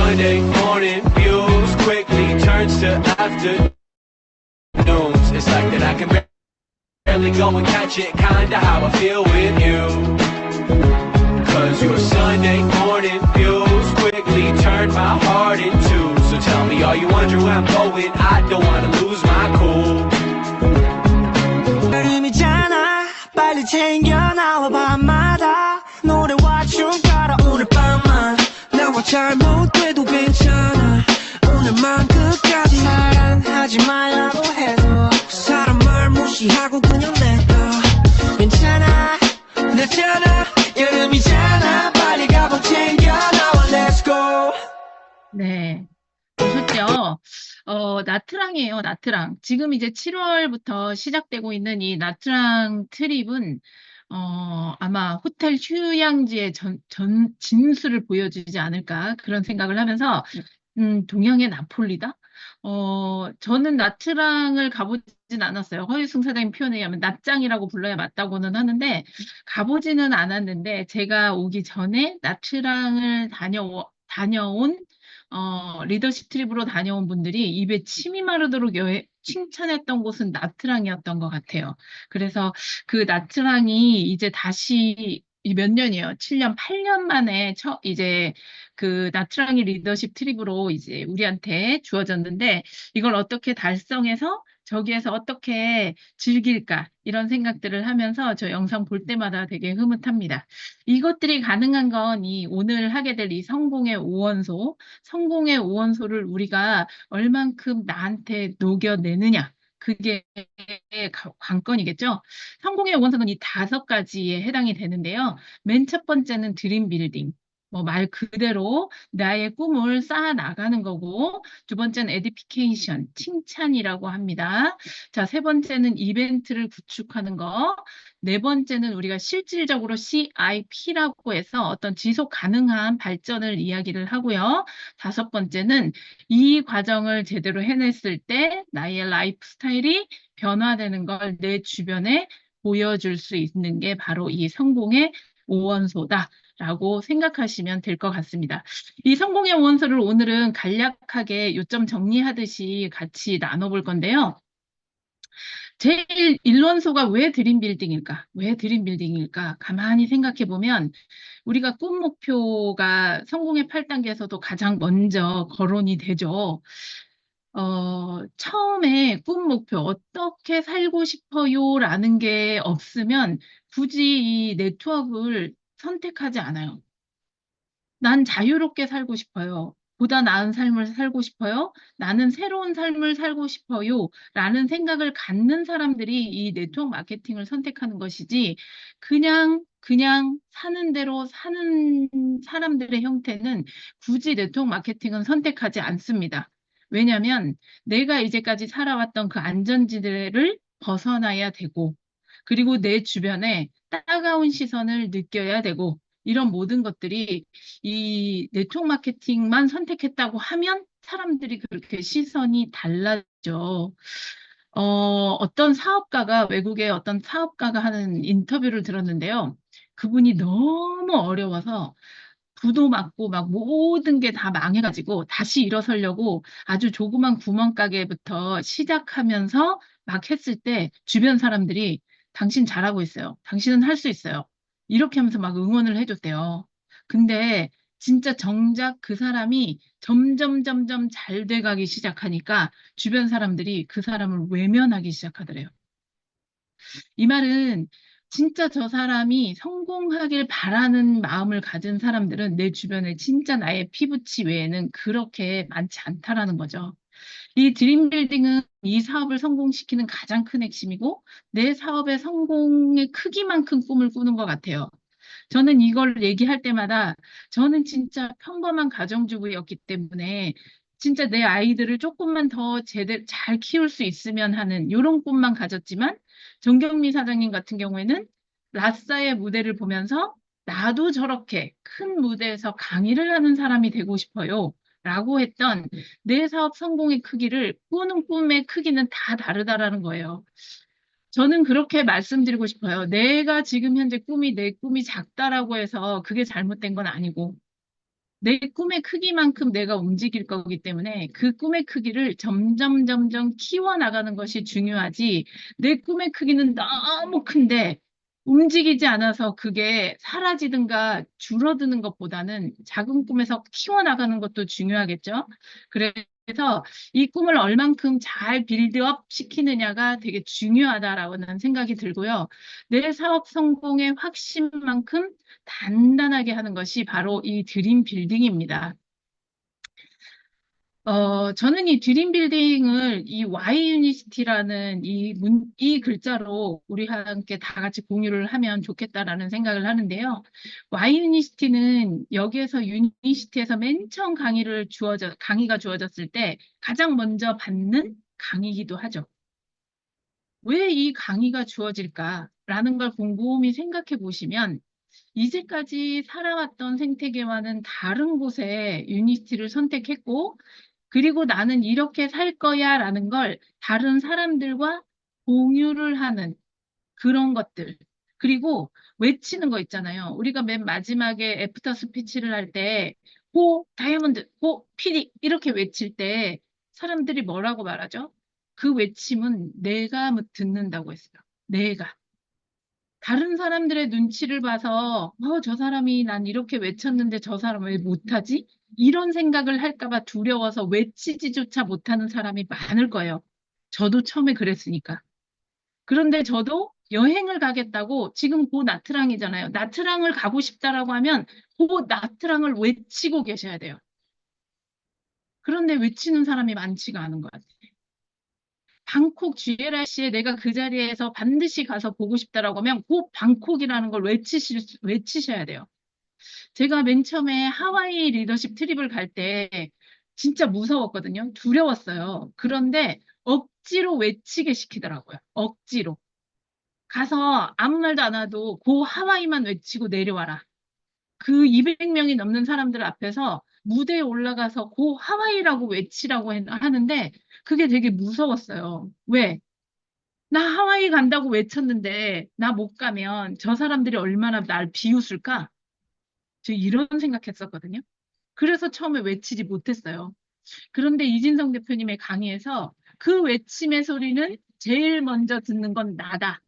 Sunday morning views quickly turns to afternoons. It's like that I can barely go and catch it, kinda how I feel with you. Cause your Sunday morning views quickly turned my heart in two. So tell me, are you wondering where I'm going? I don't wanna lose my cool. 여름이잖아 빨리 챙겨 나와 밤마다 노래와 춤 따라 오늘 밤만 나와 잘못돼도 괜찮아 오늘만 끝까지 사랑하지 말라고 해도 사람 말 무시하고 그냥 내둬 괜찮아 늦잖아 여름이잖아 빨리 가방 챙겨 나와 Let's go. 네. 보셨죠? 나트랑이에요, 나트랑. 지금 이제 7월부터 시작되고 있는 이 나트랑 트립은, 아마 호텔 휴양지의 진수를 보여주지 않을까, 그런 생각을 하면서, 동양의 나폴리다? 저는 나트랑을 가보진 않았어요. 허유승 사장님 표현에 의하면 납장이라고 불러야 맞다고는 하는데, 가보지는 않았는데, 제가 오기 전에 나트랑을 다녀온 리더십 트립으로 다녀온 분들이 입에 침이 마르도록 칭찬했던 곳은 나트랑이었던 것 같아요. 그래서 그 나트랑이 이제 다시 몇 년이에요? 7년, 8년 만에 이제 그 나트랑이 리더십 트립으로 이제 우리한테 주어졌는데 이걸 어떻게 달성해서 저기에서 어떻게 즐길까 이런 생각들을 하면서 저 영상 볼 때마다 되게 흐뭇합니다. 이것들이 가능한 건 이 오늘 하게 될 이 성공의 성공의 오원소를 우리가 얼만큼 나한테 녹여내느냐. 그게 관건이겠죠. 성공의 오원소는 이 5가지에 해당이 되는데요. 맨 첫 번째는 드림 빌딩. 말 그대로 나의 꿈을 쌓아 나가는 거고, 두 번째는 에디피케이션, 칭찬이라고 합니다. 자, 세 번째는 이벤트를 구축하는 거. 네 번째는 우리가 실질적으로 CIP라고 해서 어떤 지속 가능한 발전을 이야기를 하고요. 다섯 번째는 이 과정을 제대로 해냈을 때 나의 라이프 스타일이 변화되는 걸 내 주변에 보여줄 수 있는 게 바로 이 성공의 오원소다라고 생각하시면 될 것 같습니다. 이 성공의 오원소를 오늘은 간략하게 요점 정리하듯이 같이 나눠볼 건데요. 제일 1원소가 왜 드림빌딩일까? 왜 드림빌딩일까? 가만히 생각해 보면 우리가 꿈 목표가 성공의 8단계에서도 가장 먼저 거론이 되죠. 처음에 꿈 목표 어떻게 살고 싶어요? 라는 게 없으면 굳이 이 네트워크를 선택하지 않아요. 난 자유롭게 살고 싶어요. 보다 나은 삶을 살고 싶어요. 나는 새로운 삶을 살고 싶어요. 라는 생각을 갖는 사람들이 이 네트워크 마케팅을 선택하는 것이지 그냥 사는 대로 사는 사람들의 형태는 굳이 네트워크 마케팅은 선택하지 않습니다. 왜냐하면 내가 이제까지 살아왔던 그 안전지대를 벗어나야 되고 그리고 내 주변에 따가운 시선을 느껴야 되고 이런 모든 것들이 이 네트워크 마케팅만 선택했다고 하면 사람들이 그렇게 시선이 달라져. 어떤 사업가가 외국의 어떤 사업가가 하는 인터뷰를 들었는데요. 그분이 너무 어려워서 부도 맞고 막 모든 게 다 망해가지고 다시 일어서려고 아주 조그만 구멍가게부터 시작하면서 막 했을 때 주변 사람들이 당신 잘하고 있어요. 당신은 할 수 있어요. 이렇게 하면서 막 응원을 해줬대요. 근데 진짜 정작 그 사람이 점점 잘 돼가기 시작하니까 주변 사람들이 그 사람을 외면하기 시작하더래요. 이 말은 진짜 저 사람이 성공하길 바라는 마음을 가진 사람들은 내 주변에 진짜 나의 피부치 외에는 그렇게 많지 않다라는 거죠. 이 드림빌딩은 이 사업을 성공시키는 가장 큰 핵심이고 내 사업의 성공의 크기만큼 꿈을 꾸는 것 같아요. 저는 이걸 얘기할 때마다 저는 진짜 평범한 가정주부였기 때문에 진짜 내 아이들을 조금만 더 제대로 잘 키울 수 있으면 하는 이런 꿈만 가졌지만 정경미 사장님 같은 경우에는 라싸의 무대를 보면서 나도 저렇게 큰 무대에서 강의를 하는 사람이 되고 싶어요. 라고 했던 내 사업 성공의 크기를 꾸는 꿈의 크기는 다 다르다라는 거예요. 저는 그렇게 말씀드리고 싶어요. 내가 지금 현재 내 꿈이 작다라고 해서 그게 잘못된 건 아니고 내 꿈의 크기만큼 내가 움직일 거기 때문에 그 꿈의 크기를 점점 키워나가는 것이 중요하지, 내 꿈의 크기는 너무 큰데 움직이지 않아서 그게 사라지든가 줄어드는 것보다는 작은 꿈에서 키워나가는 것도 중요하겠죠. 그래서 이 꿈을 얼만큼 잘 빌드업 시키느냐가 되게 중요하다라는 생각이 들고요. 내 사업 성공의 확신만큼 단단하게 하는 것이 바로 이 드림 빌딩입니다. 저는 이 드림 빌딩을 이 Y 유니시티라는 이 글자로 우리 함께 다 같이 공유를 하면 좋겠다라는 생각을 하는데요. Y 유니시티는 여기에서 유니시티에서 맨 처음 강의가 주어졌을 때 가장 먼저 받는 강의이기도 하죠. 왜 이 강의가 주어질까라는 걸 곰곰이 생각해 보시면 이제까지 살아왔던 생태계와는 다른 곳에 유니티를 선택했고, 그리고 나는 이렇게 살 거야 라는 걸 다른 사람들과 공유를 하는 그런 것들. 그리고 외치는 거 있잖아요. 우리가 맨 마지막에 애프터 스피치를 할 때, 고 다이아몬드, 고 PD 이렇게 외칠 때 사람들이 뭐라고 말하죠? 그 외침은 내가 듣는다고 했어요. 내가. 다른 사람들의 눈치를 봐서 저 사람이 난 이렇게 외쳤는데 저 사람 왜 못하지? 이런 생각을 할까 봐 두려워서 외치지조차 못하는 사람이 많을 거예요. 저도 처음에 그랬으니까. 그런데 저도 여행을 가겠다고, 지금 고 나트랑이잖아요. 나트랑을 가고 싶다라고 하면 고 나트랑을 외치고 계셔야 돼요. 그런데 외치는 사람이 많지가 않은 것 같아요. 방콕 GLRC에 내가 그 자리에서 반드시 가서 보고 싶다라고 하면 꼭 방콕이라는 걸 외치셔야 돼요. 제가 맨 처음에 하와이 리더십 트립을 갈 때 진짜 무서웠거든요. 두려웠어요. 그런데 억지로 외치게 시키더라고요. 억지로. 가서 아무 말도 안 하도 그 하와이만 외치고 내려와라. 그 200명이 넘는 사람들 앞에서 무대에 올라가서 그 하와이라고 외치라고 하는데 그게 되게 무서웠어요. 왜? 나 하와이 간다고 외쳤는데 나 못 가면 저 사람들이 얼마나 날 비웃을까? 저 이런 생각했었거든요. 그래서 처음에 외치지 못했어요. 그런데 이진성 대표님의 강의에서 그 외침의 소리는 제일 먼저 듣는 건 나다.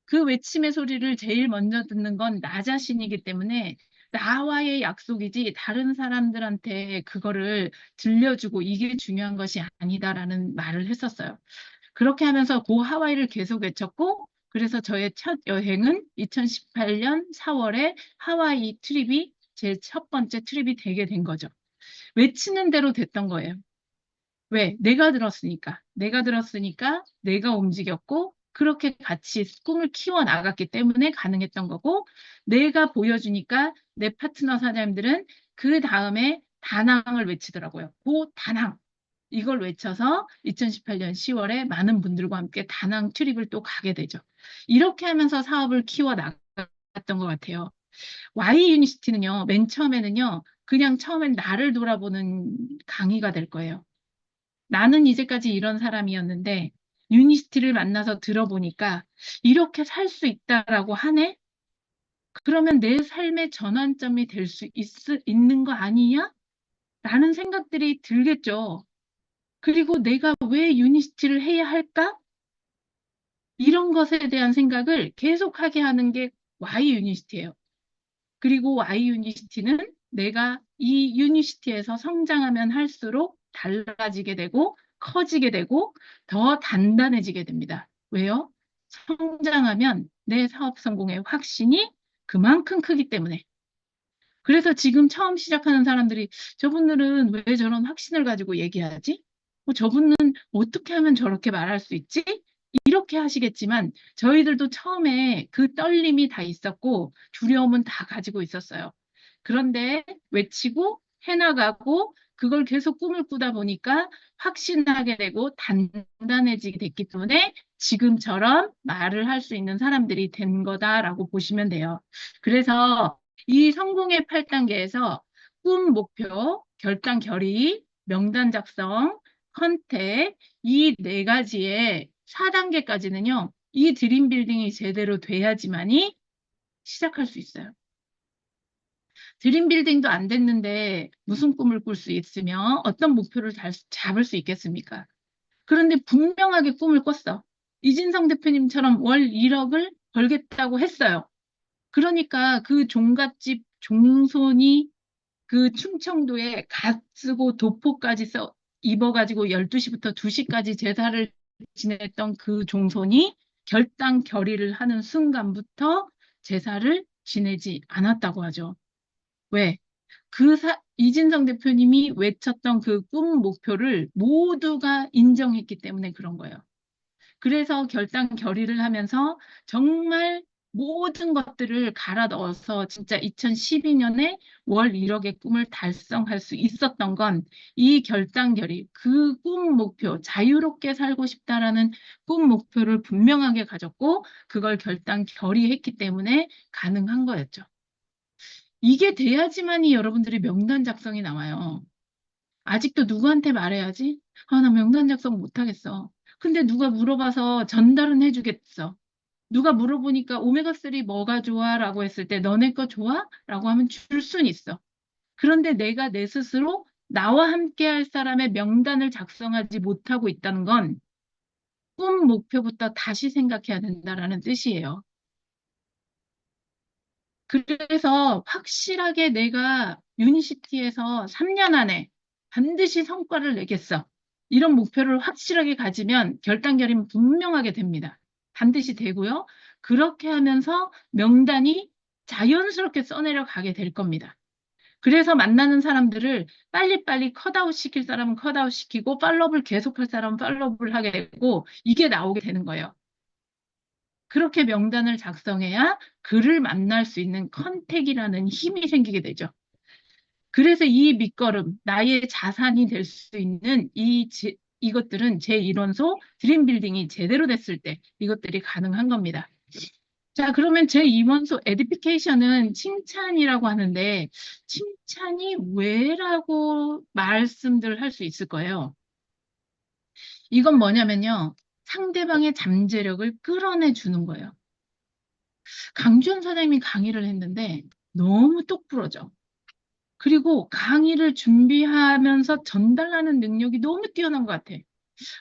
그 외침의 소리를 제일 먼저 듣는 건 나 자신이기 때문에 나와의 약속이지 다른 사람들한테 그거를 들려주고 이게 중요한 것이 아니다라는 말을 했었어요. 그렇게 하면서 고 하와이를 계속 외쳤고, 그래서 저의 첫 여행은 2018년 4월에 하와이 트립이 제 첫 번째 트립이 되게 된 거죠. 외치는 대로 됐던 거예요. 왜? 내가 들었으니까. 내가 움직였고, 그렇게 같이 꿈을 키워 나갔기 때문에 가능했던 거고, 내가 보여주니까 내 파트너 사장님들은 그 다음에 다낭을 외치더라고요. 고 다낭. 이걸 외쳐서 2018년 10월에 많은 분들과 함께 다낭 트립을 또 가게 되죠. 이렇게 하면서 사업을 키워 나갔던 것 같아요. Y 유니시티는요, 맨 처음에는요, 그냥 처음엔 나를 돌아보는 강의가 될 거예요. 나는 이제까지 이런 사람이었는데 유니시티를 만나서 들어보니까 이렇게 살 수 있다라고 하네? 그러면 내 삶의 전환점이 될 수 있는 거 아니냐? 라는 생각들이 들겠죠. 그리고 내가 왜 유니시티를 해야 할까? 이런 것에 대한 생각을 계속하게 하는 게 Y 유니시티예요. 그리고 Y 유니시티는 내가 이 유니시티에서 성장하면 할수록 달라지게 되고 커지게 되고 더 단단해지게 됩니다. 왜요? 성장하면 내 사업 성공의 확신이 그만큼 크기 때문에. 그래서 지금 처음 시작하는 사람들이 저분들은 왜 저런 확신을 가지고 얘기하지? 저분은 어떻게 하면 저렇게 말할 수 있지? 이렇게 하시겠지만 저희들도 처음에 그 떨림이 다 있었고 두려움은 다 가지고 있었어요. 그런데 외치고 해나가고 그걸 계속 꿈을 꾸다 보니까 확신하게 되고 단단해지게 됐기 때문에 지금처럼 말을 할 수 있는 사람들이 된 거다라고 보시면 돼요. 그래서 이 성공의 8단계에서 꿈, 목표, 결단, 결의, 명단 작성, 컨택, 이 네 가지의 4단계까지는요, 이 드림 빌딩이 제대로 돼야지만이 시작할 수 있어요. 드림 빌딩도 안 됐는데 무슨 꿈을 꿀 수 있으며 어떤 목표를 잡을 수 있겠습니까? 그런데 분명하게 꿈을 꿨어. 이진성 대표님처럼 월 1억을 벌겠다고 했어요. 그러니까 그 종갓집 종손이 그 충청도에 갓 쓰고 도포까지 입어가지고 12시부터 2시까지 제사를 지냈던 그 종손이 결당 결의를 하는 순간부터 제사를 지내지 않았다고 하죠. 왜? 이진성 대표님이 외쳤던 그 꿈 목표를 모두가 인정했기 때문에 그런 거예요. 그래서 결당 결의를 하면서 정말 모든 것들을 갈아 넣어서 진짜 2012년에 월 1억의 꿈을 달성할 수 있었던 건 이 결당 결의, 그 꿈 목표, 자유롭게 살고 싶다라는 꿈 목표를 분명하게 가졌고 그걸 결당 결의했기 때문에 가능한 거였죠. 이게 돼야지만이 여러분들이 명단 작성이 나와요. 아직도 누구한테 말해야지? 아, 나 명단 작성 못하겠어. 근데 누가 물어봐서 전달은 해주겠어. 누가 물어보니까 오메가3 뭐가 좋아? 라고 했을 때 너네 거 좋아? 라고 하면 줄 순 있어. 그런데 내가 내 스스로 나와 함께 할 사람의 명단을 작성하지 못하고 있다는 건 꿈 목표부터 다시 생각해야 된다라는 뜻이에요. 그래서 확실하게 내가 유니시티에서 3년 안에 반드시 성과를 내겠어. 이런 목표를 확실하게 가지면 결단결의는 분명하게 됩니다. 반드시 되고요. 그렇게 하면서 명단이 자연스럽게 써내려 가게 될 겁니다. 그래서 만나는 사람들을 빨리빨리 컷아웃 시킬 사람은 컷아웃 시키고 팔로우를 계속할 사람은 팔로우를 하게 되고 이게 나오게 되는 거예요. 그렇게 명단을 작성해야 그를 만날 수 있는 컨택이라는 힘이 생기게 되죠. 그래서 이 밑거름, 나의 자산이 될 수 있는 이것들은 제 이론소 드림빌딩이 제대로 됐을 때 이것들이 가능한 겁니다. 자, 그러면 제 이론소 에디피케이션은 칭찬이라고 하는데 칭찬이 왜라고 말씀들 할 수 있을 거예요. 이건 뭐냐면요. 상대방의 잠재력을 끌어내 주는 거예요. 강주현 사장님이 강의를 했는데 너무 똑부러져. 그리고 강의를 준비하면서 전달하는 능력이 너무 뛰어난 것 같아.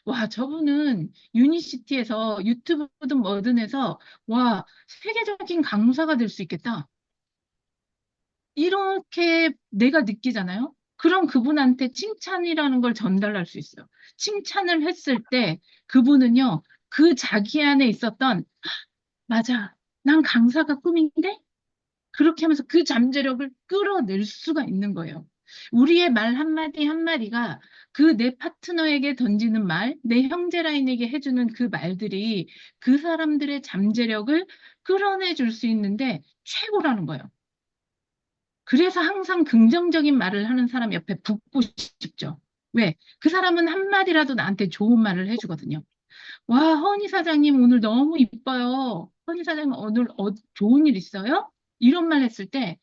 와, 저분은 유니시티에서 유튜브든 뭐든 해서 와, 세계적인 강사가 될 수 있겠다. 이렇게 내가 느끼잖아요. 그럼 그분한테 칭찬이라는 걸 전달할 수 있어요. 칭찬을 했을 때 그분은요, 그 자기 안에 있었던 맞아, 난 강사가 꿈인데 그렇게 하면서 그 잠재력을 끌어낼 수가 있는 거예요. 우리의 말 한마디 한마디가 그 내 파트너에게 던지는 말, 내 형제 라인에게 해주는 그 말들이 그 사람들의 잠재력을 끌어내 줄 수 있는데 최고라는 거예요. 그래서 항상 긍정적인 말을 하는 사람 옆에 붙고 싶죠. 왜? 그 사람은 한마디라도 나한테 좋은 말을 해주거든요. 와, 허니 사장님 오늘 너무 이뻐요. 허니 사장님 오늘 좋은 일 있어요? 이런 말 했을 때,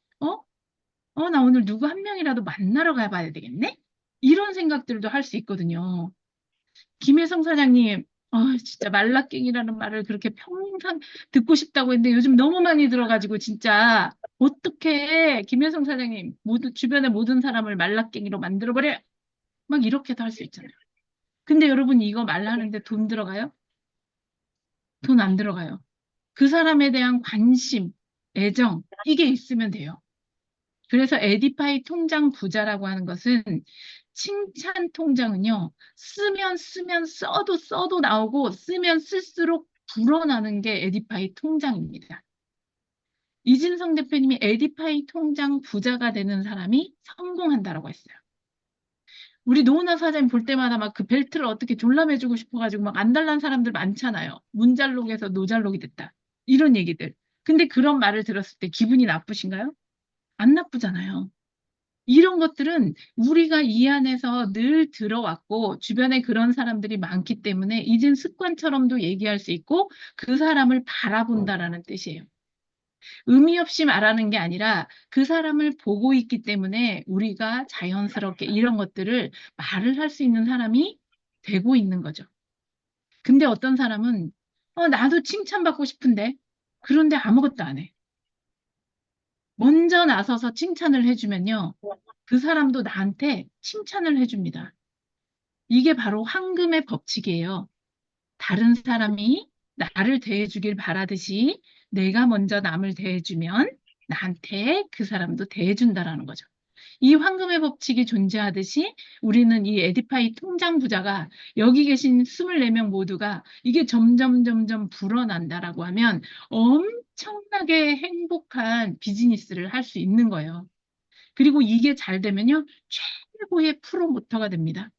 나 오늘 누구 한 명이라도 만나러 가봐야 되겠네? 이런 생각들도 할 수 있거든요. 김혜성 사장님, 진짜 말라깽이라는 말을 그렇게 평생 듣고 싶다고 했는데 요즘 너무 많이 들어가지고 진짜 어떻게 김혜성 사장님 주변의 모든 사람을 말라깽이로 만들어버려? 막 이렇게도 할 수 있잖아요. 근데 여러분 이거 말하는데 돈 들어가요? 돈 안 들어가요. 그 사람에 대한 관심, 애정, 이게 있으면 돼요. 그래서 에디파이 통장 부자라고 하는 것은 칭찬 통장은요, 쓰면 써도 나오고 쓰면 쓸수록 불어나는 게 에디파이 통장입니다. 이진성 대표님이 에디파이 통장 부자가 되는 사람이 성공한다라고 했어요. 우리 노은하 사장님 볼 때마다 막 그 벨트를 어떻게 졸라매주고 싶어가지고 막 안달난 사람들 많잖아요. 문잘록에서 노잘록이 됐다. 이런 얘기들. 근데 그런 말을 들었을 때 기분이 나쁘신가요? 안 나쁘잖아요. 이런 것들은 우리가 이 안에서 늘 들어왔고 주변에 그런 사람들이 많기 때문에 이젠 습관처럼도 얘기할 수 있고 그 사람을 바라본다라는 뜻이에요. 의미 없이 말하는 게 아니라 그 사람을 보고 있기 때문에 우리가 자연스럽게 이런 것들을 말을 할 수 있는 사람이 되고 있는 거죠. 근데 어떤 사람은 나도 칭찬받고 싶은데 그런데 아무것도 안 해. 먼저 나서서 칭찬을 해주면요. 그 사람도 나한테 칭찬을 해줍니다. 이게 바로 황금의 법칙이에요. 다른 사람이 나를 대해주길 바라듯이 내가 먼저 남을 대해주면 나한테 그 사람도 대해준다라는 거죠. 이 황금의 법칙이 존재하듯이 우리는 이 에디파이 통장 부자가 여기 계신 24명 모두가 이게 점점 불어난다라고 하면 엄청나게 행복한 비즈니스를 할 수 있는 거예요. 그리고 이게 잘 되면요, 최고의 프로모터가 됩니다.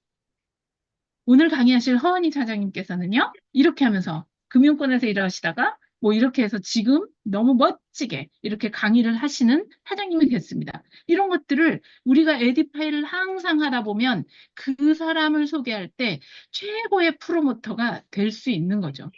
오늘 강의하실 허은희 사장님께서는요, 이렇게 하면서 금융권에서 일하시다가 뭐 이렇게 해서 지금 너무 멋지게 이렇게 강의를 하시는 사장님이 됐습니다. 이런 것들을 우리가 에디파이를 항상 하다 보면 그 사람을 소개할 때 최고의 프로모터가 될 수 있는 거죠.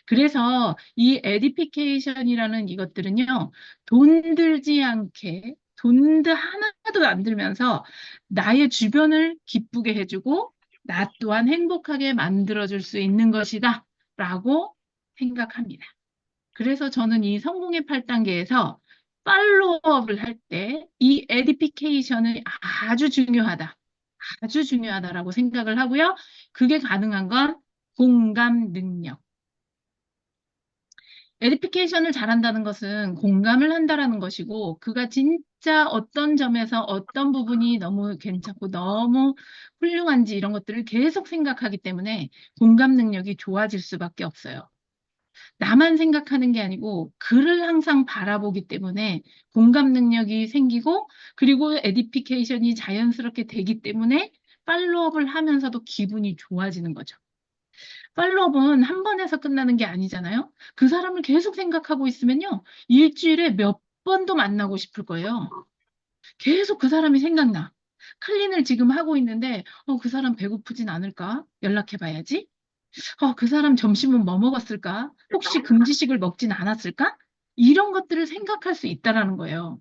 그래서 이 에디피케이션이라는 이것들은요, 돈 들지 않게, 돈도 하나도 안 들면서 나의 주변을 기쁘게 해주고 나 또한 행복하게 만들어줄 수 있는 것이다 라고 생각합니다. 그래서 저는 이 성공의 8단계에서 팔로우업을 할 때 이 에디피케이션이 아주 중요하다. 아주 중요하다라고 생각을 하고요. 그게 가능한 건 공감 능력. 에디피케이션을 잘한다는 것은 공감을 한다라는 것이고, 그가 진짜 어떤 점에서 어떤 부분이 너무 괜찮고 너무 훌륭한지 이런 것들을 계속 생각하기 때문에 공감 능력이 좋아질 수밖에 없어요. 나만 생각하는 게 아니고 그를 항상 바라보기 때문에 공감 능력이 생기고, 그리고 에디피케이션이 자연스럽게 되기 때문에 팔로우업을 하면서도 기분이 좋아지는 거죠. 팔로업은 한 번에서 끝나는 게 아니잖아요. 그 사람을 계속 생각하고 있으면요, 일주일에 몇 번도 만나고 싶을 거예요. 계속 그 사람이 생각나. 클린을 지금 하고 있는데, 그 사람 배고프진 않을까? 연락해봐야지. 그 사람 점심은 뭐 먹었을까? 혹시 금지식을 먹진 않았을까? 이런 것들을 생각할 수 있다라는 거예요.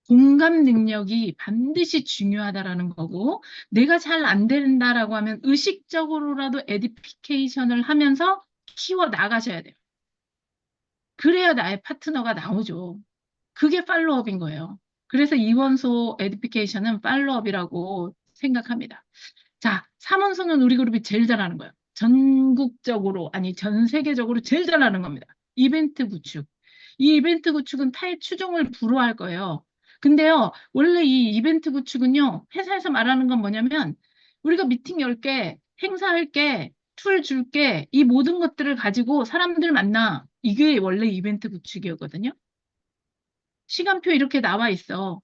공감 능력이 반드시 중요하다라는 거고, 내가 잘 안 된다라고 하면 의식적으로라도 에디피케이션을 하면서 키워 나가셔야 돼요. 그래야 나의 파트너가 나오죠. 그게 팔로업인 거예요. 그래서 이원소 에디피케이션은 팔로업이라고 생각합니다. 자, 삼원소는 우리 그룹이 제일 잘하는 거예요. 전국적으로, 아니 전 세계적으로 제일 잘하는 겁니다. 이벤트 구축. 이 이벤트 구축은 타의 추종을 불허할 거예요. 근데요, 원래 이 이벤트 구축은요, 회사에서 말하는 건 뭐냐면, 우리가 미팅 열게, 행사할게, 툴 줄게, 이 모든 것들을 가지고 사람들 만나. 이게 원래 이벤트 구축이었거든요. 시간표 이렇게 나와 있어.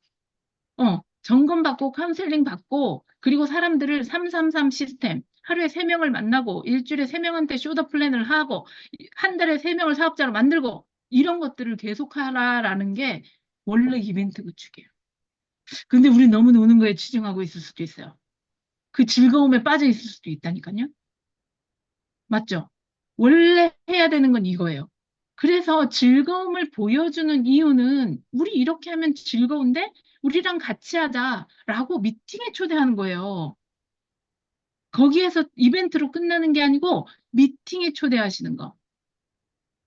점검 받고 카운셀링 받고, 그리고 사람들을 333 시스템, 하루에 3명을 만나고 일주일에 3명한테 쇼더 플랜을 하고 한 달에 3명을 사업자로 만들고, 이런 것들을 계속하라라는 게 원래 이벤트 구축이에요. 근데 우리 너무 노는 거에 치중하고 있을 수도 있어요. 그 즐거움에 빠져 있을 수도 있다니까요. 맞죠? 원래 해야 되는 건 이거예요. 그래서 즐거움을 보여주는 이유는 우리 이렇게 하면 즐거운데 우리랑 같이 하자라고 미팅에 초대하는 거예요. 거기에서 이벤트로 끝나는 게 아니고 미팅에 초대하시는 거.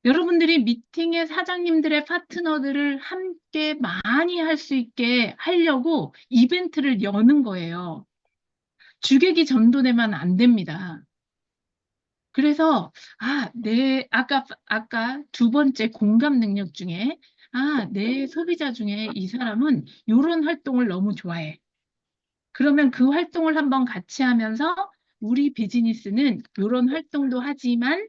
여러분들이 미팅에 사장님들의 파트너들을 함께 많이 할 수 있게 하려고 이벤트를 여는 거예요. 주객이 전도되면 안 됩니다. 그래서 아까 두 번째 공감 능력 중에 내 소비자 중에 이 사람은 이런 활동을 너무 좋아해. 그러면 그 활동을 한번 같이 하면서 우리 비즈니스는 이런 활동도 하지만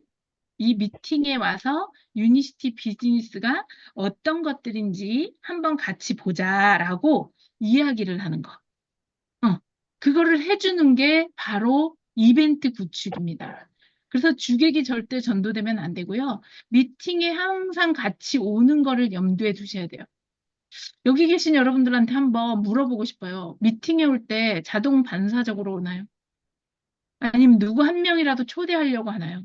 이 미팅에 와서 유니시티 비즈니스가 어떤 것들인지 한번 같이 보자라고 이야기를 하는 거. 그거를 해주는 게 바로 이벤트 구축입니다. 그래서 주객이 절대 전도되면 안 되고요. 미팅에 항상 같이 오는 거를 염두에 두셔야 돼요. 여기 계신 여러분들한테 한번 물어보고 싶어요. 미팅에 올 때 자동 반사적으로 오나요? 아니면 누구 한 명이라도 초대하려고 하나요?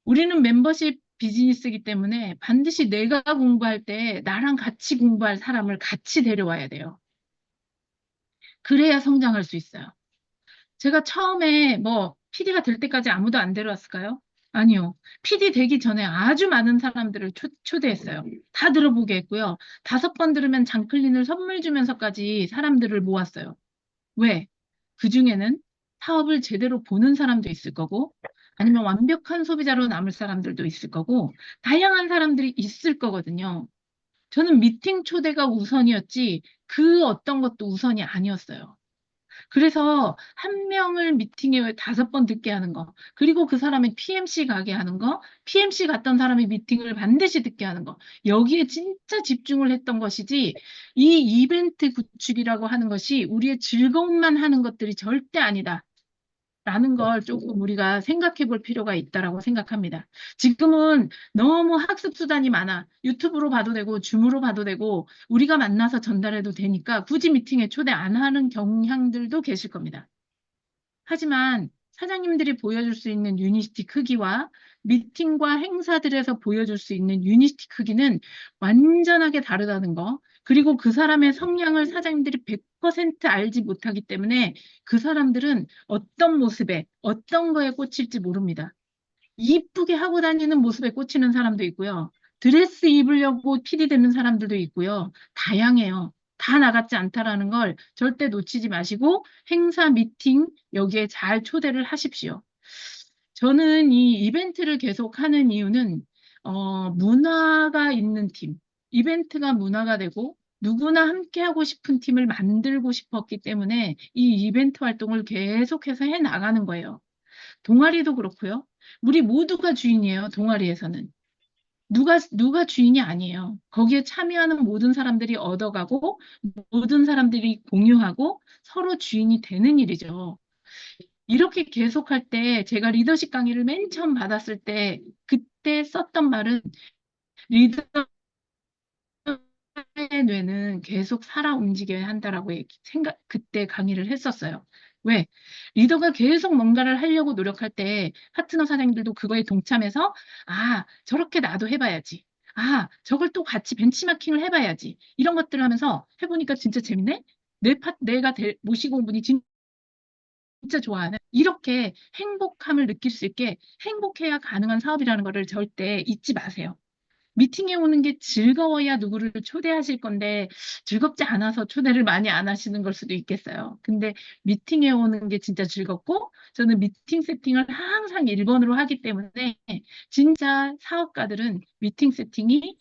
우리는 멤버십 비즈니스이기 때문에 반드시 내가 공부할 때 나랑 같이 공부할 사람을 같이 데려와야 돼요. 그래야 성장할 수 있어요. 제가 처음에 PD가 될 때까지 아무도 안 데려왔을까요? 아니요. PD 되기 전에 아주 많은 사람들을 초대했어요. 다 들어보게 했고요. 5번 들으면 장클린을 선물 주면서까지 사람들을 모았어요. 왜? 그중에는 사업을 제대로 보는 사람도 있을 거고, 아니면 완벽한 소비자로 남을 사람들도 있을 거고, 다양한 사람들이 있을 거거든요. 저는 미팅 초대가 우선이었지, 그 어떤 것도 우선이 아니었어요. 그래서 한 명을 미팅에 5번 듣게 하는 거, 그리고 그 사람이 PMC 가게 하는 거, PMC 갔던 사람이 미팅을 반드시 듣게 하는 거, 여기에 진짜 집중을 했던 것이지, 이 이벤트 구축이라고 하는 것이 우리의 즐거움만 하는 것들이 절대 아니다. 라는 걸 조금 우리가 생각해 볼 필요가 있다라고 생각합니다. 지금은 너무 학습 수단이 많아. 유튜브로 봐도 되고, 줌으로 봐도 되고, 우리가 만나서 전달해도 되니까 굳이 미팅에 초대 안 하는 경향들도 계실 겁니다. 하지만 사장님들이 보여줄 수 있는 유니티 크기와 미팅과 행사들에서 보여줄 수 있는 유니티 크기는 완전하게 다르다는 거. 그리고 그 사람의 성향을 사장님들이 100% 알지 못하기 때문에 그 사람들은 어떤 모습에, 어떤 거에 꽂힐지 모릅니다. 이쁘게 하고 다니는 모습에 꽂히는 사람도 있고요. 드레스 입으려고 PD 되는 사람들도 있고요. 다양해요. 다 나같지 않다라는 걸 절대 놓치지 마시고 행사, 미팅 여기에 잘 초대를 하십시오. 저는 이 이벤트를 계속 하는 이유는 문화가 있는 팀, 이벤트가 문화가 되고 누구나 함께 하고 싶은 팀을 만들고 싶었기 때문에 이 이벤트 활동을 계속해서 해 나가는 거예요. 동아리도 그렇고요. 우리 모두가 주인이에요, 동아리에서는. 누가 주인이 아니에요. 거기에 참여하는 모든 사람들이 얻어가고, 모든 사람들이 공유하고, 서로 주인이 되는 일이죠. 이렇게 계속할 때, 제가 리더십 강의를 맨 처음 받았을 때, 그때 썼던 말은, 리더의 뇌는 계속 살아 움직여야 한다라고 그때 강의를 했었어요. 왜? 리더가 계속 뭔가를 하려고 노력할 때 파트너 사장님들도 그거에 동참해서 저렇게 나도 해봐야지. 저걸 또 같이 벤치마킹을 해봐야지. 이런 것들을 하면서 해보니까 진짜 재밌네? 내가 모시고 온 분이 진짜 좋아하는 이렇게 행복함을 느낄 수 있게 행복해야 가능한 사업이라는 거를 절대 잊지 마세요. 미팅에 오는 게 즐거워야 누구를 초대하실 건데 즐겁지 않아서 초대를 많이 안 하시는 걸 수도 있겠어요. 근데 미팅에 오는 게 진짜 즐겁고 저는 미팅 세팅을 항상 1번으로 하기 때문에 진짜 사업가들은 미팅 세팅이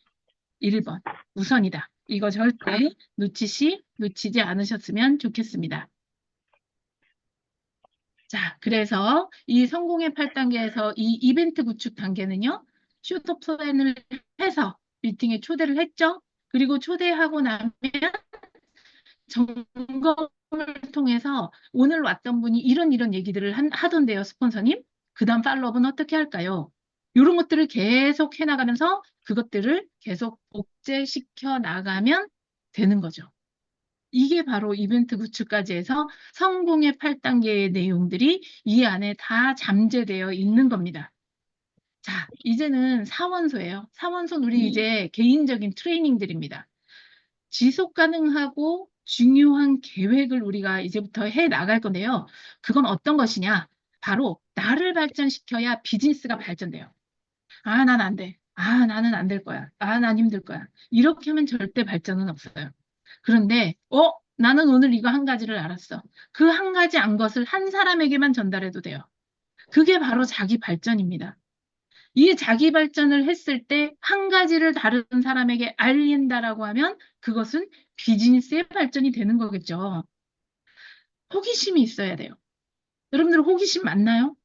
1번 우선이다. 이거 절대 놓치지 않으셨으면 좋겠습니다. 자, 그래서 이 성공의 8단계에서 이 이벤트 구축 단계는요, 슈터 플랜을 해서 미팅에 초대를 했죠. 그리고 초대하고 나면 점검을 통해서 오늘 왔던 분이 이런 얘기들을 하던데요, 스폰서님. 그 다음 팔로업은 어떻게 할까요? 이런 것들을 계속 해나가면서 그것들을 계속 복제시켜 나가면 되는 거죠. 이게 바로 이벤트 구축까지 해서 성공의 8단계의 내용들이 이 안에 다 잠재되어 있는 겁니다. 자, 이제는 사원소예요. 사원소는 우리 이제 개인적인 트레이닝들입니다. 지속 가능하고 중요한 계획을 우리가 이제부터 해 나갈 건데요. 그건 어떤 것이냐? 바로 나를 발전시켜야 비즈니스가 발전돼요. 난 안 돼. 나는 안 될 거야. 난 힘들 거야. 이렇게 하면 절대 발전은 없어요. 그런데, 나는 오늘 이거 한 가지를 알았어. 그 한 가지 안 것을 한 사람에게만 전달해도 돼요. 그게 바로 자기 발전입니다. 이 자기 발전을 했을 때 한 가지를 다른 사람에게 알린다라고 하면 그것은 비즈니스의 발전이 되는 거겠죠. 호기심이 있어야 돼요. 여러분들 호기심 많나요?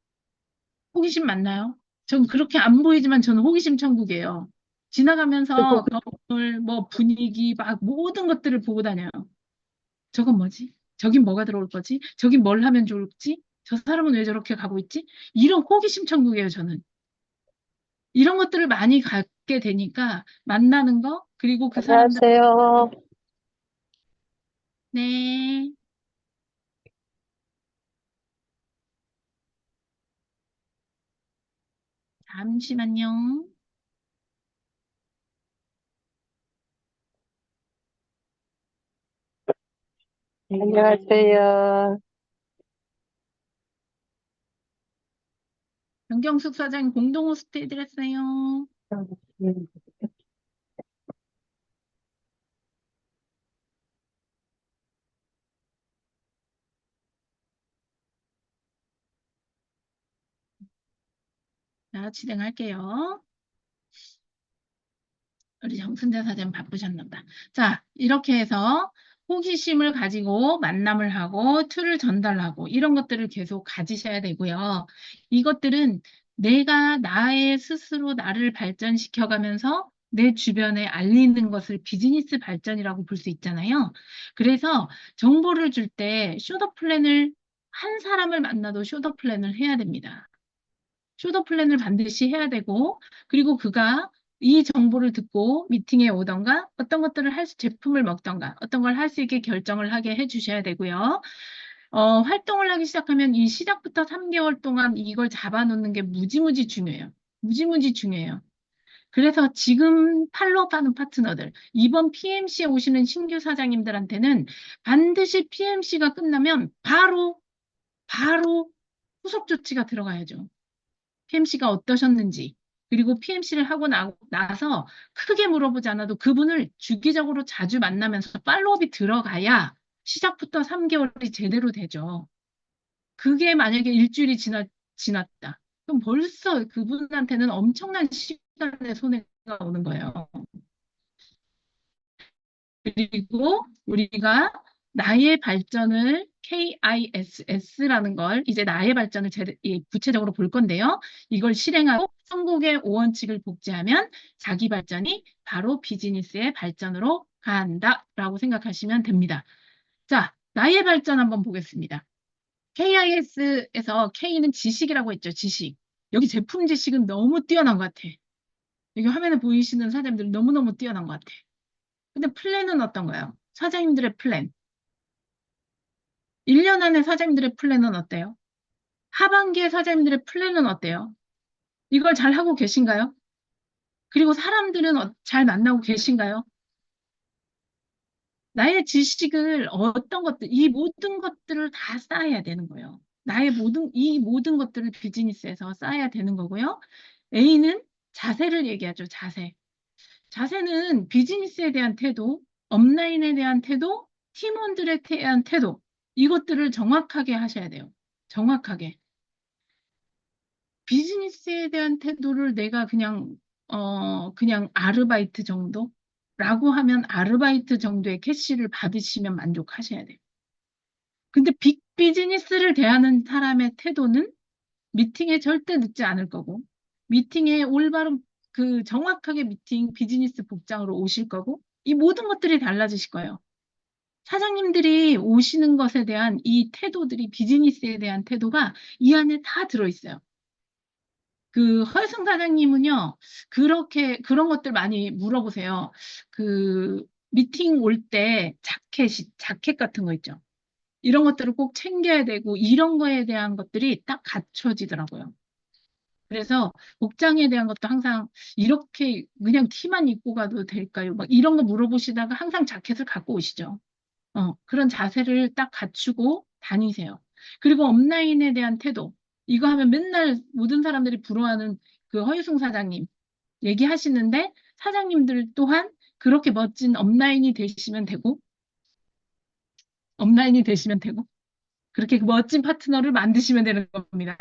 호기심 많나요? 전 그렇게 안 보이지만 저는 호기심 천국이에요. 지나가면서 건물, 뭐 분위기, 막 모든 것들을 보고 다녀요. 저건 뭐지? 저긴 뭐가 들어올 거지? 저긴 뭘 하면 좋을지? 저 사람은 왜 저렇게 가고 있지? 이런 호기심 천국이에요, 저는. 이런 것들을 많이 갖게 되니까 만나는 거, 그리고 그 사람들, 안녕하세요. 네, 잠시만요. 안녕하세요. 정경숙 사장님 공동 호스트 해드렸어요. 자, 진행할게요. 우리 정순자 사장 바쁘셨나 보다. 자, 이렇게 해서 호기심을 가지고 만남을 하고 툴을 전달하고 이런 것들을 계속 가지셔야 되고요. 이것들은 내가 나의 스스로 나를 발전시켜가면서 내 주변에 알리는 것을 비즈니스 발전이라고 볼 수 있잖아요. 그래서 정보를 줄 때 쇼더 플랜을 한 사람을 만나도 쇼더 플랜을 해야 됩니다. 쇼더 플랜을 반드시 해야 되고, 그리고 그가 이 정보를 듣고 미팅에 오던가 어떤 것들을 제품을 먹던가 어떤 걸 할 수 있게 결정을 하게 해주셔야 되고요. 활동을 하기 시작하면 이 시작부터 3개월 동안 이걸 잡아놓는 게 무지무지 중요해요. 무지무지 중요해요. 그래서 지금 팔로우하는 파트너들, 이번 PMC에 오시는 신규 사장님들한테는 반드시 PMC가 끝나면 바로 후속 조치가 들어가야죠. PMC가 어떠셨는지, 그리고 PMC를 하고 나서 크게 물어보지 않아도 그분을 주기적으로 자주 만나면서 팔로우업이 들어가야 시작부터 3개월이 제대로 되죠. 그게 만약에 일주일이 지났다. 그럼 벌써 그분한테는 엄청난 시간의 손해가 오는 거예요. 그리고 우리가 나의 발전을 KISS라는 걸 이제 나의 발전을 구체적으로 볼 건데요. 이걸 실행하고 성공의 5원칙을 복제하면 자기 발전이 바로 비즈니스의 발전으로 간다라고 생각하시면 됩니다. 자, 나의 발전 한번 보겠습니다. KIS에서 K는 지식이라고 했죠. 지식. 여기 제품 지식은 너무 뛰어난 것 같아. 여기 화면에 보이시는 사장님들 너무너무 뛰어난 것 같아. 근데 플랜은 어떤가요? 사장님들의 플랜. 1년 안에 사장님들의 플랜은 어때요? 하반기에 사장님들의 플랜은 어때요? 이걸 잘 하고 계신가요? 그리고 사람들은 잘 만나고 계신가요? 나의 지식을 어떤 것들, 이 모든 것들을 다 쌓아야 되는 거예요. 이 모든 것들을 비즈니스에서 쌓아야 되는 거고요. A는 자세를 얘기하죠, 자세. 자세는 비즈니스에 대한 태도, 업라인에 대한 태도, 팀원들에 대한 태도, 이것들을 정확하게 하셔야 돼요. 정확하게. 비즈니스에 대한 태도를 내가 그냥 아르바이트 정도라고 하면 아르바이트 정도의 캐시를 받으시면 만족하셔야 돼요. 근데 빅 비즈니스를 대하는 사람의 태도는 미팅에 절대 늦지 않을 거고, 미팅에 올바른 정확하게 비즈니스 복장으로 오실 거고, 이 모든 것들이 달라지실 거예요. 사장님들이 오시는 것에 대한 이 태도들이 비즈니스에 대한 태도가 이 안에 다 들어있어요. 허여승 사장님은요, 그런 것들 많이 물어보세요. 미팅 올 때 자켓 같은 거 있죠. 이런 것들을 꼭 챙겨야 되고, 이런 거에 대한 것들이 딱 갖춰지더라고요. 그래서 복장에 대한 것도 항상 이렇게 그냥 티만 입고 가도 될까요? 막 이런 거 물어보시다가 항상 자켓을 갖고 오시죠. 그런 자세를 딱 갖추고 다니세요. 그리고 업라인에 대한 태도. 이거 하면 맨날 모든 사람들이 부러워하는 허유승 사장님 얘기하시는데 사장님들 또한 그렇게 멋진 업라인이 되시면 되고 그렇게 멋진 파트너를 만드시면 되는 겁니다.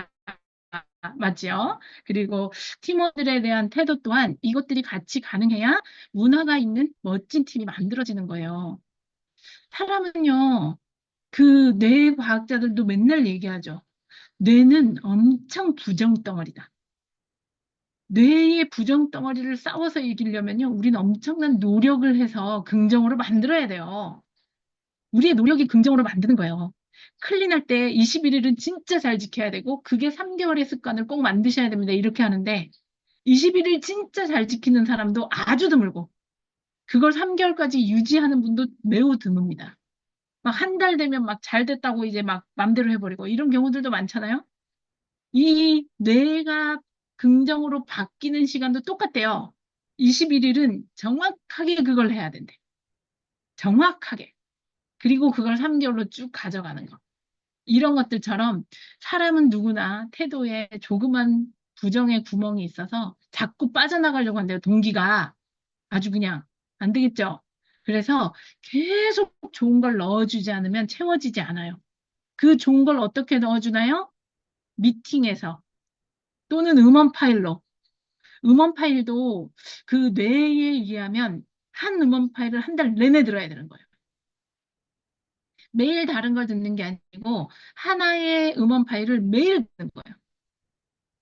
맞죠? 그리고 팀원들에 대한 태도 또한 이것들이 같이 가능해야 문화가 있는 멋진 팀이 만들어지는 거예요. 사람은요, 뇌 과학자들도 맨날 얘기하죠. 뇌는 엄청 부정덩어리다. 뇌의 부정덩어리를 싸워서 이기려면요, 우리는 엄청난 노력을 해서 긍정으로 만들어야 돼요. 우리의 노력이 긍정으로 만드는 거예요. 클린할 때 21일은 진짜 잘 지켜야 되고, 그게 3개월의 습관을 꼭 만드셔야 됩니다. 이렇게 하는데, 21일 진짜 잘 지키는 사람도 아주 드물고, 그걸 3개월까지 유지하는 분도 매우 드뭅니다. 막 한 달 되면 막 잘 됐다고 이제 막 맘대로 해버리고 이런 경우들도 많잖아요. 이 뇌가 긍정으로 바뀌는 시간도 똑같대요. 21일은 정확하게 그걸 해야 된대. 정확하게. 그리고 그걸 3개월로 쭉 가져가는 거. 이런 것들처럼 사람은 누구나 태도에 조그만 부정의 구멍이 있어서 자꾸 빠져나가려고 한대요. 동기가 아주 그냥 안 되겠죠. 그래서 계속 좋은 걸 넣어주지 않으면 채워지지 않아요. 그 좋은 걸 어떻게 넣어주나요? 미팅에서 또는 음원 파일로. 음원 파일도 그 뇌에 의하면 한 음원 파일을 한 달 내내 들어야 되는 거예요. 매일 다른 걸 듣는 게 아니고 하나의 음원 파일을 매일 듣는 거예요.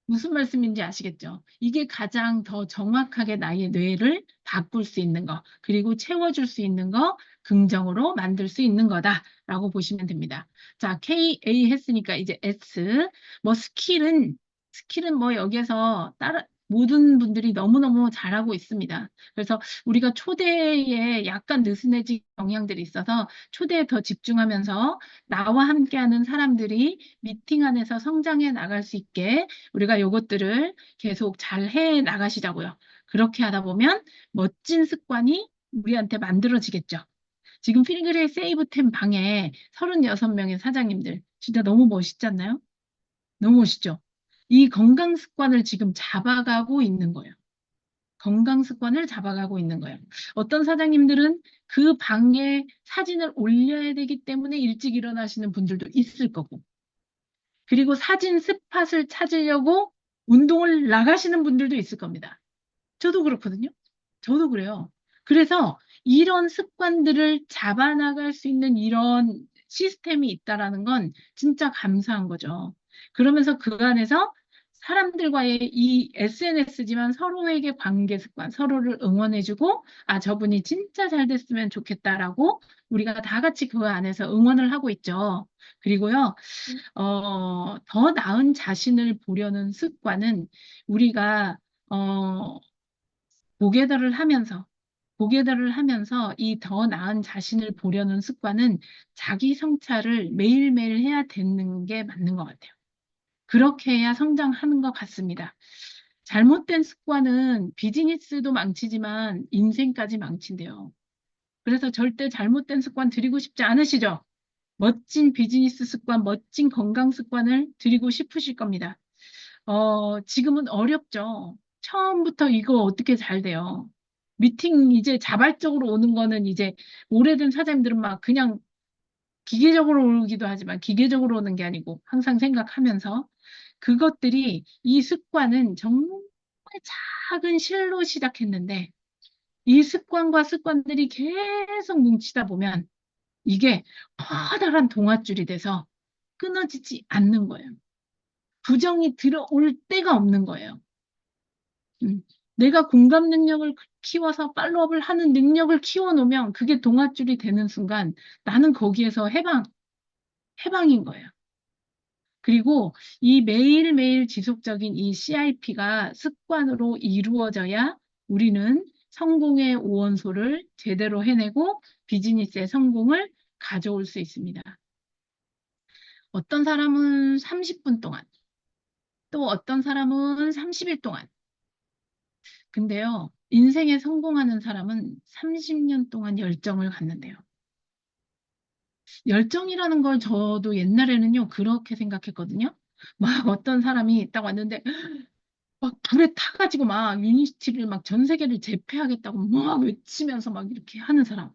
무슨 말씀인지 아시겠죠? 이게 가장 더 정확하게 나의 뇌를 바꿀 수 있는 거, 그리고 채워줄 수 있는 거, 긍정으로 만들 수 있는 거다라고 보시면 됩니다. 자, K, A 했으니까 이제 S. 뭐 스킬은 뭐 여기에서 따라 모든 분들이 너무너무 잘하고 있습니다. 그래서 우리가 초대에 약간 느슨해진 경향들이 있어서 초대에 더 집중하면서 나와 함께하는 사람들이 미팅 안에서 성장해 나갈 수 있게 우리가 요것들을 계속 잘 해 나가시자고요. 그렇게 하다 보면 멋진 습관이 우리한테 만들어지겠죠. 지금 필그레이 세이브템 방에 36명의 사장님들 진짜 너무 멋있지 않나요? 너무 멋있죠? 이 건강 습관을 지금 잡아가고 있는 거예요. 건강 습관을 잡아가고 있는 거예요. 어떤 사장님들은 그 방에 사진을 올려야 되기 때문에 일찍 일어나시는 분들도 있을 거고, 그리고 사진 스팟을 찾으려고 운동을 나가시는 분들도 있을 겁니다. 저도 그렇거든요. 저도 그래요. 그래서 이런 습관들을 잡아나갈 수 있는 이런 시스템이 있다라는 건 진짜 감사한 거죠. 그러면서 그 안에서 사람들과의 이 SNS지만 서로에게 관계 습관, 서로를 응원해주고, 아, 저분이 진짜 잘 됐으면 좋겠다라고 우리가 다 같이 그 안에서 응원을 하고 있죠. 그리고요, 더 나은 자신을 보려는 습관은 우리가, 고개들을 하면서, 고개들을 하면서 이 더 나은 자신을 보려는 습관은 자기 성찰을 매일매일 해야 되는 게 맞는 것 같아요. 그렇게 해야 성장하는 것 같습니다. 잘못된 습관은 비즈니스도 망치지만 인생까지 망친대요. 그래서 절대 잘못된 습관 들이고 싶지 않으시죠? 멋진 비즈니스 습관, 멋진 건강 습관을 들이고 싶으실 겁니다. 지금은 어렵죠. 처음부터 이거 어떻게 잘 돼요. 미팅 이제 자발적으로 오는 거는 이제 오래된 사장님들은 막 그냥 기계적으로 오기도 하지만 기계적으로 오는 게 아니고 항상 생각하면서 그것들이 이 습관은 정말 작은 실로 시작했는데 이 습관과 습관들이 계속 뭉치다 보면 이게 커다란 동아줄이 돼서 끊어지지 않는 거예요. 부정이 들어올 데가 없는 거예요. 내가 공감 능력을 키워서 팔로업을 하는 능력을 키워놓으면 그게 동아줄이 되는 순간 나는 거기에서 해방인 거예요. 그리고 이 매일매일 지속적인 이 CIP가 습관으로 이루어져야 우리는 성공의 오원소를 제대로 해내고 비즈니스의 성공을 가져올 수 있습니다. 어떤 사람은 30분 동안, 또 어떤 사람은 30일 동안. 근데요, 인생에 성공하는 사람은 30년 동안 열정을 갖는데요. 열정이라는 걸 저도 옛날에는요, 그렇게 생각했거든요. 막 어떤 사람이 딱 왔는데, 막 불에 타가지고 막 유니스티를 막 전 세계를 제패하겠다고 막 외치면서 막 이렇게 하는 사람.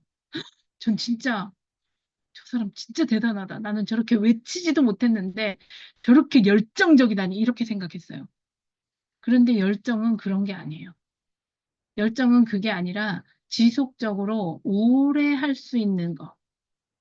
전 진짜, 저 사람 진짜 대단하다. 나는 저렇게 외치지도 못했는데, 저렇게 열정적이다니, 이렇게 생각했어요. 그런데 열정은 그런 게 아니에요. 열정은 그게 아니라 지속적으로 오래 할 수 있는 거,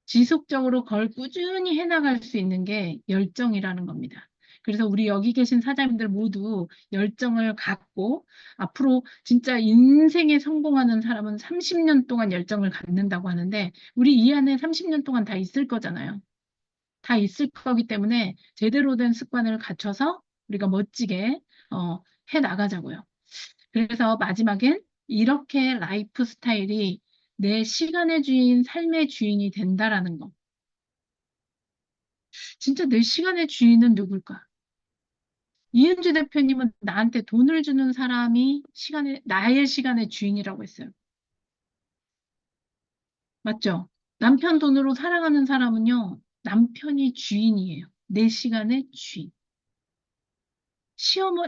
지속적으로 그걸 꾸준히 해나갈 수 있는 게 열정이라는 겁니다. 그래서 우리 여기 계신 사장님들 모두 열정을 갖고 앞으로 진짜 인생에 성공하는 사람은 30년 동안 열정을 갖는다고 하는데 우리 이 안에 30년 동안 다 있을 거잖아요. 다 있을 거기 때문에 제대로 된 습관을 갖춰서 우리가 멋지게 해 나가자고요. 그래서 마지막엔 이렇게 라이프 스타일이 내 시간의 주인, 삶의 주인이 된다라는 거. 진짜 내 시간의 주인은 누굴까? 이은주 대표님은 나한테 돈을 주는 사람이 나의 시간의 주인이라고 했어요. 맞죠? 남편 돈으로 살아가는 사람은요, 남편이 주인이에요. 내 시간의 주인.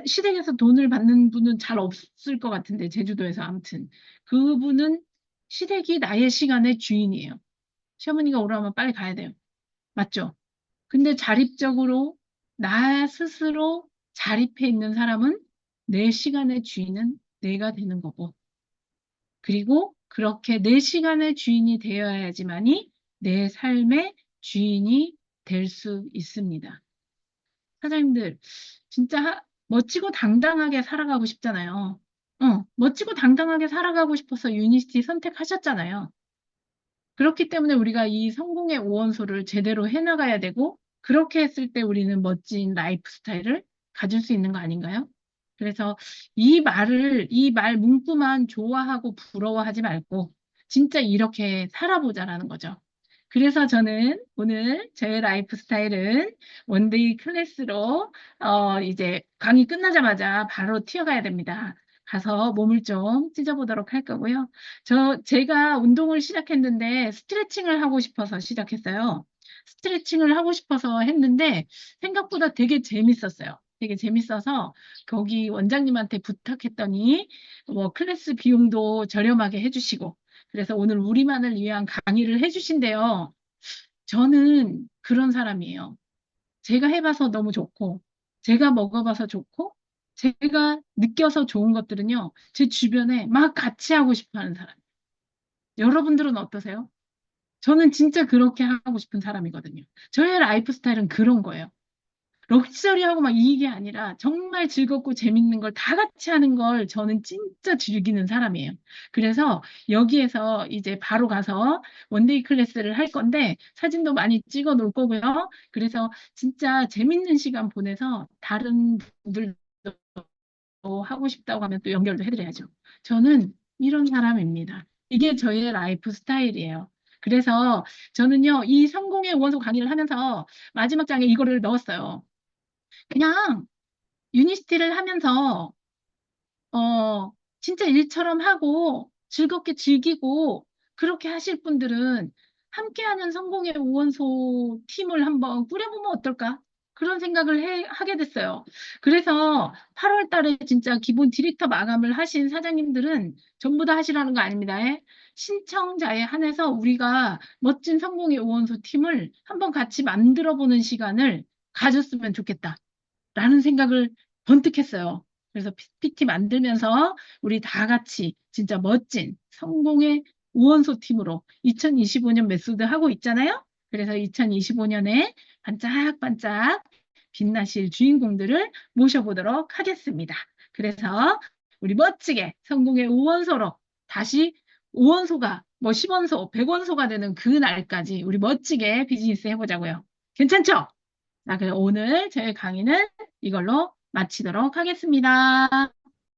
시댁에서 돈을 받는 분은 잘 없을 것 같은데, 제주도에서 아무튼. 그분은 시댁이 나의 시간의 주인이에요. 시어머니가 오라면 빨리 가야 돼요. 맞죠? 근데 자립적으로 나 스스로 자립해 있는 사람은 내 시간의 주인은 내가 되는 거고, 그리고 그렇게 내 시간의 주인이 되어야지만이 내 삶의 주인이 될 수 있습니다. 사장님들, 진짜 멋지고 당당하게 살아가고 싶잖아요. 멋지고 당당하게 살아가고 싶어서 유니스티 선택하셨잖아요. 그렇기 때문에 우리가 이 성공의 오원소를 제대로 해나가야 되고, 그렇게 했을 때 우리는 멋진 라이프 스타일을 가질 수 있는 거 아닌가요? 그래서 이 말 문구만 좋아하고 부러워하지 말고, 진짜 이렇게 살아보자라는 거죠. 그래서 저는 오늘 제 라이프 스타일은 원데이 클래스로, 이제 강의 끝나자마자 바로 튀어가야 됩니다. 가서 몸을 좀 찢어보도록 할 거고요. 제가 운동을 시작했는데 스트레칭을 하고 싶어서 시작했어요. 스트레칭을 하고 싶어서 했는데 생각보다 되게 재밌었어요. 되게 재밌어서 거기 원장님한테 부탁했더니 뭐 클래스 비용도 저렴하게 해주시고, 그래서 오늘 우리만을 위한 강의를 해주신대요. 저는 그런 사람이에요. 제가 해봐서 너무 좋고, 제가 먹어봐서 좋고, 제가 느껴서 좋은 것들은요, 제 주변에 막 같이 하고 싶어 하는 사람. 여러분들은 어떠세요? 저는 진짜 그렇게 하고 싶은 사람이거든요. 저의 라이프 스타일은 그런 거예요. 럭셔리하고 막 이게 아니라 정말 즐겁고 재밌는 걸 다 같이 하는 걸 저는 진짜 즐기는 사람이에요. 그래서 여기에서 이제 바로 가서 원데이 클래스를 할 건데 사진도 많이 찍어 놓을 거고요. 그래서 진짜 재밌는 시간 보내서 다른 분들도 하고 싶다고 하면 또 연결도 해드려야죠. 저는 이런 사람입니다. 이게 저의 라이프 스타일이에요. 그래서 저는요, 이 성공의 원소 강의를 하면서 마지막 장에 이거를 넣었어요. 그냥 유니스티를 하면서 진짜 일처럼 하고 즐겁게 즐기고 그렇게 하실 분들은 함께하는 성공의 오원소 팀을 한번 꾸려보면 어떨까? 그런 생각을 하게 됐어요. 그래서 8월 달에 진짜 기본 디렉터 마감을 하신 사장님들은 전부 다 하시라는 거 아닙니다. 신청자에 한해서 우리가 멋진 성공의 오원소 팀을 한번 같이 만들어 보는 시간을 가졌으면 좋겠다. 라는 생각을 번뜩 했어요. 그래서 PPT 만들면서 우리 다 같이 진짜 멋진 성공의 우원소 팀으로 2025년 메소드 하고 있잖아요. 그래서 2025년에 반짝반짝 빛나실 주인공들을 모셔보도록 하겠습니다. 그래서 우리 멋지게 성공의 우원소로 다시 우원소가 뭐 10원소, 100원소가 되는 그 날까지 우리 멋지게 비즈니스 해보자고요. 괜찮죠? 자, 그럼 오늘 저희 강의는 이걸로 마치도록 하겠습니다.